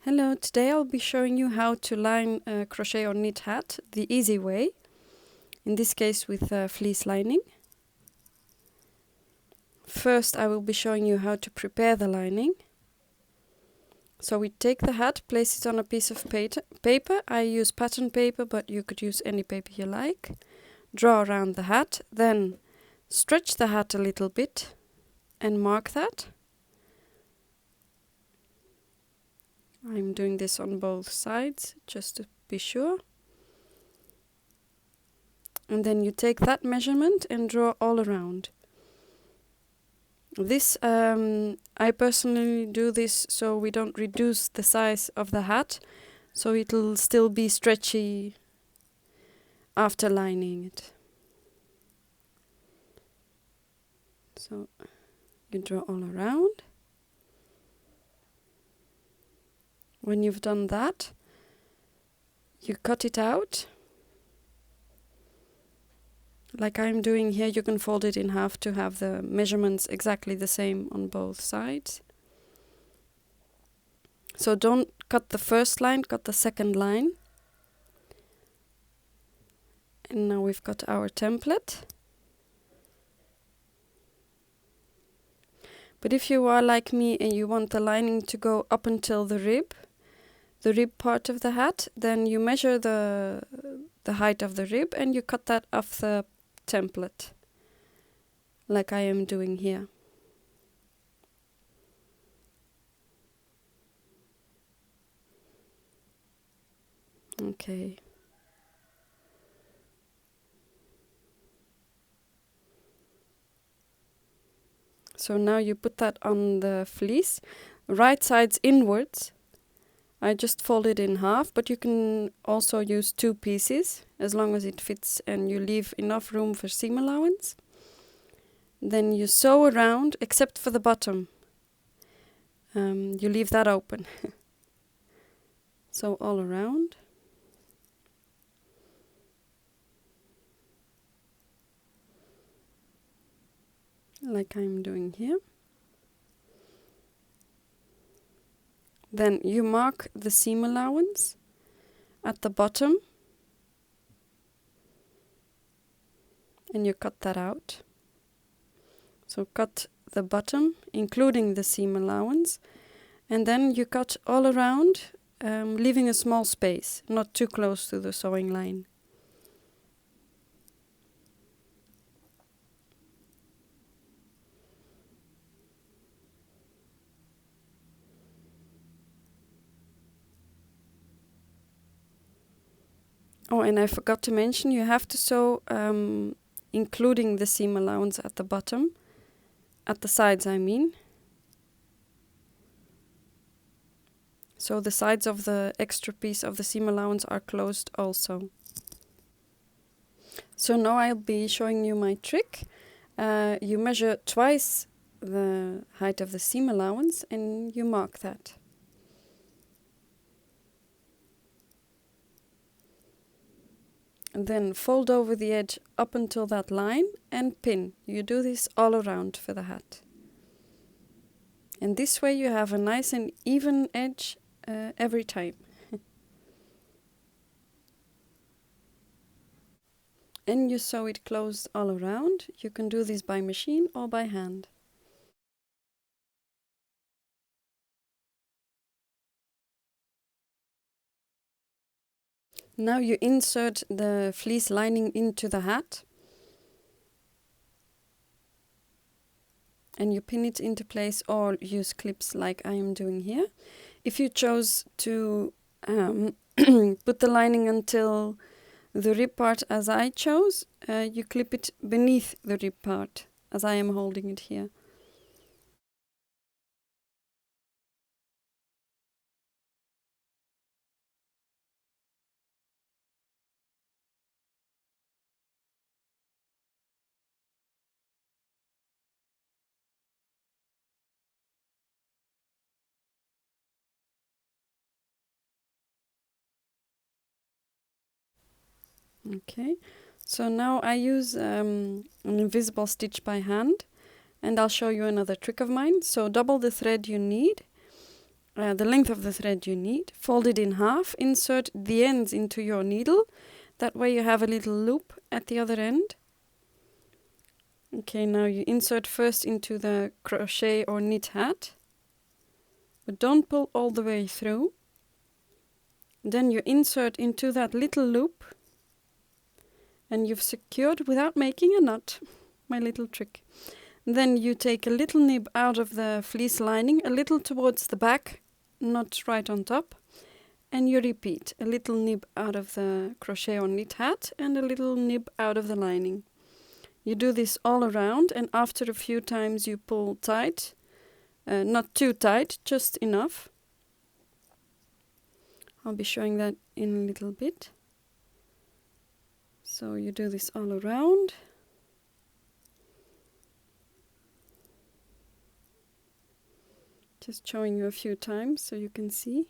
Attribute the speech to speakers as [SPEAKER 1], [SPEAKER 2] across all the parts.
[SPEAKER 1] Hello, today I'll be showing you how to line a crochet or knit hat the easy way, in this case with fleece lining. First I will be showing you how to prepare the lining. So we take the hat, place it on a piece of paper. I use pattern paper, but you could use any paper you like. Draw around the hat, then stretch the hat a little bit and mark that. I'm doing this on both sides just to be sure. And then you take that measurement and draw all around. This, I personally do this so we don't reduce the size of the hat, so it'll still be stretchy after lining it. So you draw all around. When you've done that, you cut it out. Like I'm doing here, you can fold it in half to have the measurements exactly the same on both sides. So don't cut the first line, cut the second line. And now we've got our template. But if you are like me and you want the lining to go up until the rib part of the hat, then you measure the height of the rib and you cut that off the template, like I am doing here. Okay. So now you put that on the fleece, right sides inwards. I just fold it in half, but you can also use two pieces as long as it fits and you leave enough room for seam allowance. Then you sew around, except for the bottom. You leave that open. Sew all around. Like I'm doing here. Then you mark the seam allowance at the bottom and you cut that out. So cut the bottom, including the seam allowance, and then you cut all around, leaving a small space, not too close to the sewing line. Oh, and I forgot to mention, you have to sew including the seam allowance at the bottom, at the sides I mean. So the sides of the extra piece of the seam allowance are closed also. So now I'll be showing you my trick. You measure twice the height of the seam allowance and you mark that. And then fold over the edge up until that line and pin. You do this all around for the hat. And this way you have a nice and even edge every time. And you sew it closed all around. You can do this by machine or by hand. Now you insert the fleece lining into the hat and you pin it into place or use clips like I am doing here. If you chose to put the lining until the rib part as I chose, you clip it beneath the rib part as I am holding it here. Okay, so now I use an invisible stitch by hand, and I'll show you another trick of mine. So double the thread you need, the length of the thread you need. Fold it in half, insert the ends into your needle. That way you have a little loop at the other end. Okay, now you insert first into the crochet or knit hat, but don't pull all the way through. Then you insert into that little loop and you've secured without making a knot. My little trick. Then you take a little nib out of the fleece lining, a little towards the back, not right on top, and you repeat a little nib out of the crochet or knit hat and a little nib out of the lining. You do this all around, and after a few times you pull tight, not too tight, just enough. I'll be showing that in a little bit. So you do this all around. Just showing you a few times so you can see.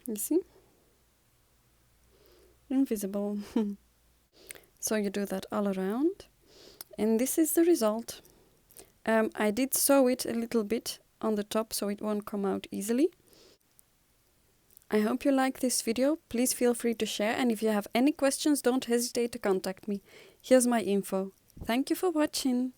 [SPEAKER 1] You see? Invisible. So you do that all around, and this is the result. I did sew it a little bit on the top so it won't come out easily. I hope you like this video. Please feel free to share, and if you have any questions, don't hesitate to contact me. Here's my info. Thank you for watching.